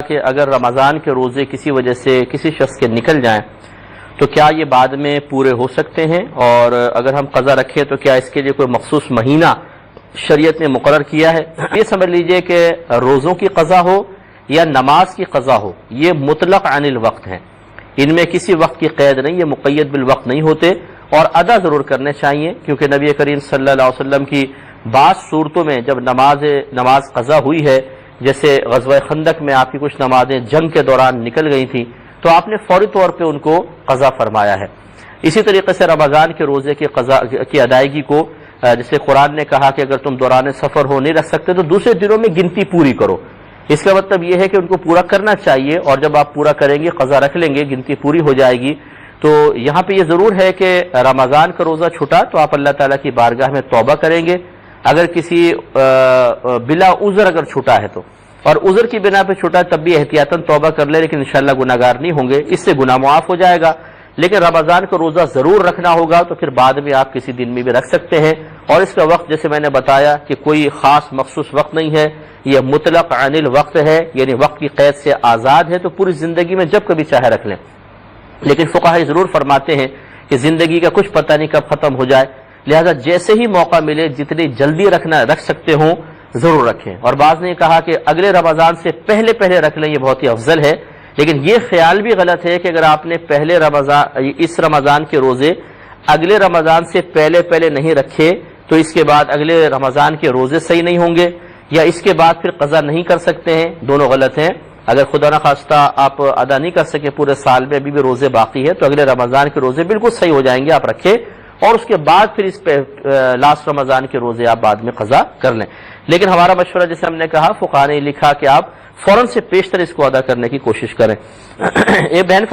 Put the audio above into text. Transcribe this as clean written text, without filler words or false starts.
کہ اگر رمضان کے روزے کسی وجہ سے کسی شخص کے نکل جائیں تو کیا یہ بعد میں پورے ہو سکتے ہیں، اور اگر ہم قضا رکھیں تو کیا اس کے لیے کوئی مخصوص مہینہ شریعت نے مقرر کیا ہے؟ یہ سمجھ لیجئے کہ روزوں کی قضا ہو یا نماز کی قضا ہو، یہ مطلق عن الوقت ہیں، ان میں کسی وقت کی قید نہیں، یہ مقید بالوقت نہیں ہوتے، اور ادا ضرور کرنے چاہیے، کیونکہ نبی کریم صلی اللہ علیہ وسلم کی بعض صورتوں میں جب نماز قضا ہوئی ہے، جیسے غزوہ خندق میں آپ کی کچھ نمازیں جنگ کے دوران نکل گئی تھیں تو آپ نے فوری طور پہ ان کو قضا فرمایا ہے۔ اسی طریقے سے رمضان کے روزے کی قضا کی ادائیگی کو، جیسے قرآن نے کہا کہ اگر تم دوران سفر ہو نہیں رکھ سکتے تو دوسرے دنوں میں گنتی پوری کرو، اس کا مطلب یہ ہے کہ ان کو پورا کرنا چاہیے، اور جب آپ پورا کریں گے، قضا رکھ لیں گے، گنتی پوری ہو جائے گی۔ تو یہاں پہ یہ ضرور ہے کہ رمضان کا روزہ چھوٹا تو آپ اللہ تعالیٰ کی بارگاہ میں توبہ کریں گے، اگر کسی بلا عذر اگر چھوٹا ہے تو، اور عذر کی بنا پہ چھوٹا تب بھی احتیاطاً توبہ کر لے، لیکن انشاءاللہ گناہگار نہیں ہوں گے، اس سے گناہ معاف ہو جائے گا۔ لیکن رمضان کا روزہ ضرور رکھنا ہوگا تو پھر بعد میں آپ کسی دن میں بھی رکھ سکتے ہیں، اور اس کا وقت جیسے میں نے بتایا کہ کوئی خاص مخصوص وقت نہیں ہے، یہ مطلق عن الوقت ہے، یعنی وقت کی قید سے آزاد ہے، تو پوری زندگی میں جب کبھی چاہے رکھ لیں۔ لیکن فقہا ضرور فرماتے ہیں کہ زندگی کا کچھ پتہ نہیں کب ختم ہو جائے، لہذا جیسے ہی موقع ملے جتنی جلدی رکھ سکتے ہوں ضرور رکھیں، اور بعض نے کہا کہ اگلے رمضان سے پہلے رکھ لیں، یہ بہت ہی افضل ہے۔ لیکن یہ خیال بھی غلط ہے کہ اگر آپ نے اس رمضان کے روزے اگلے رمضان سے پہلے نہیں رکھے تو اس کے بعد اگلے رمضان کے روزے صحیح نہیں ہوں گے، یا اس کے بعد پھر قضا نہیں کر سکتے ہیں، دونوں غلط ہیں۔ اگر خدا نخواستہ آپ ادا نہیں کر سکے پورے سال میں، ابھی بھی روزے باقی ہے، تو اگلے رمضان کے روزے بالکل صحیح ہو جائیں گے، آپ رکھیں، اور اس کے بعد پھر اس پہ لاسٹ رمضان کے روزے آپ بعد میں قضا کر لیں۔ لیکن ہمارا مشورہ جیسے ہم نے کہا، فقہاء نے لکھا کہ آپ فوراً سے پیشتر اس کو ادا کرنے کی کوشش کریں۔ ایک بہن